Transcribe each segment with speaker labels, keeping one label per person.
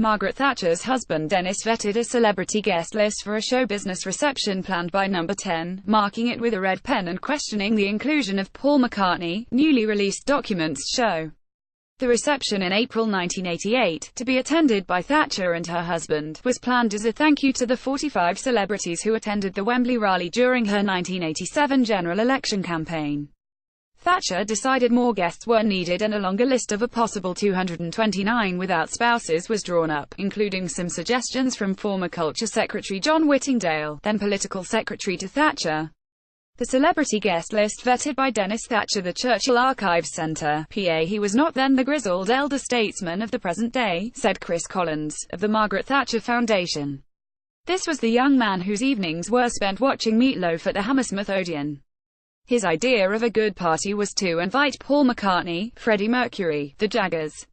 Speaker 1: Margaret Thatcher's husband Denis vetted a celebrity guest list for a show business reception planned by Number 10, marking it with a red pen and questioning the inclusion of Paul McCartney. Newly released documents show the reception in April 1988, to be attended by Thatcher and her husband, was planned as a thank you to the 45 celebrities who attended the Wembley rally during her 1987 general election campaign. Thatcher decided more guests were needed and a longer list of a possible 229 without spouses was drawn up, including some suggestions from former Culture Secretary John Whittingdale, then Political Secretary to Thatcher. The celebrity guest list vetted by Denis Thatcher, the Churchill Archives Centre, PA. He was not then the grizzled elder statesman of the present day, said Chris Collins, of the Margaret Thatcher Foundation. This was the young man whose evenings were spent watching Meatloaf at the Hammersmith Odeon. His idea of a good party was to invite Paul McCartney, Freddie Mercury, the Jaggers.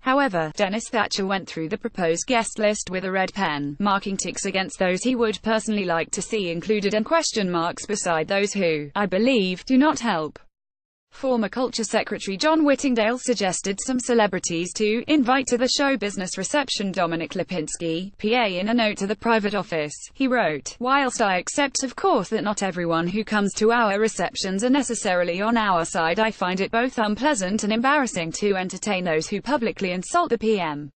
Speaker 1: However, Denis Thatcher went through the proposed guest list with a red pen, marking ticks against those he would personally like to see included and question marks beside those who, I believe, do not help. Former Culture Secretary John Whittingdale suggested some celebrities to invite to the show business reception. Dominic Lipinski, PA. In a note to the private office, he wrote, "Whilst I accept of course that not everyone who comes to our receptions are necessarily on our side, I find it both unpleasant and embarrassing to entertain those who publicly insult the PM.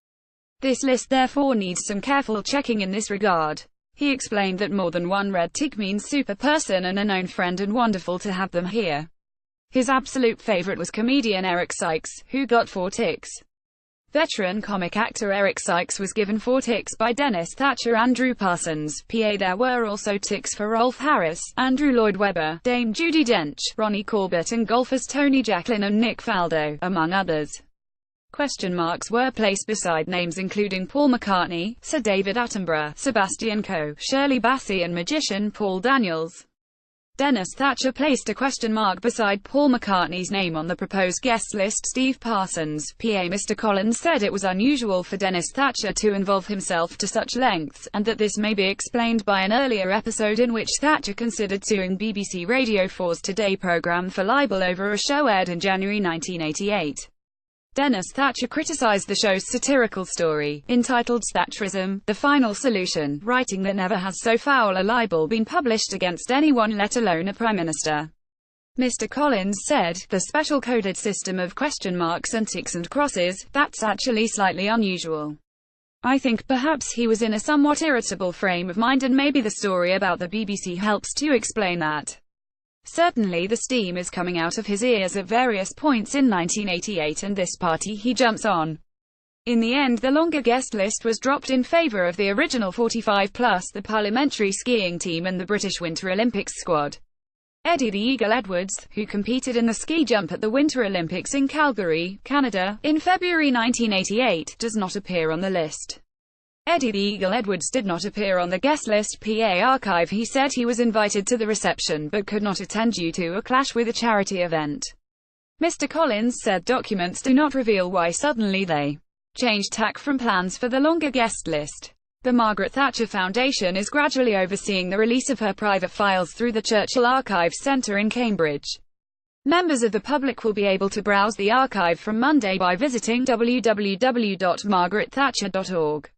Speaker 1: This list therefore needs some careful checking in this regard." He explained that more than one red tick means super person and a known friend and wonderful to have them here. His absolute favorite was comedian Eric Sykes, who got 4 ticks. Veteran comic actor Eric Sykes was given 4 ticks by Denis Thatcher. Andrew Parsons, PA. There were also ticks for Rolf Harris, Andrew Lloyd Webber, Dame Judi Dench, Ronnie Corbett and golfers Tony Jacklin and Nick Faldo, among others. Question marks were placed beside names including Paul McCartney, Sir David Attenborough, Sebastian Coe, Shirley Bassey and magician Paul Daniels. Denis Thatcher placed a question mark beside Paul McCartney's name on the proposed guest list. Steve Parsons, PA. Mr. Collins said it was unusual for Denis Thatcher to involve himself to such lengths, and that this may be explained by an earlier episode in which Thatcher considered suing BBC Radio 4's Today programme for libel over a show aired in January 1988. Denis Thatcher criticised the show's satirical story, entitled Thatcherism, The Final Solution, writing that never has so foul a libel been published against anyone, let alone a Prime Minister. Mr. Collins said, "The special coded system of question marks and ticks and crosses, that's actually slightly unusual. I think perhaps he was in a somewhat irritable frame of mind and maybe the story about the BBC helps to explain that. Certainly the steam is coming out of his ears at various points in 1988 and this party he jumps on." In the end, the longer guest list was dropped in favour of the original 45 plus the parliamentary skiing team and the British Winter Olympics squad. Eddie the Eagle Edwards, who competed in the ski jump at the Winter Olympics in Calgary, Canada, in February 1988, does not appear on the list. Eddie the Eagle Edwards did not appear on the guest list. PA Archive. He said he was invited to the reception but could not attend due to a clash with a charity event. Mr. Collins said documents do not reveal why suddenly they changed tack from plans for the longer guest list. The Margaret Thatcher Foundation is gradually overseeing the release of her private files through the Churchill Archives Centre in Cambridge. Members of the public will be able to browse the archive from Monday by visiting www.margaretthatcher.org.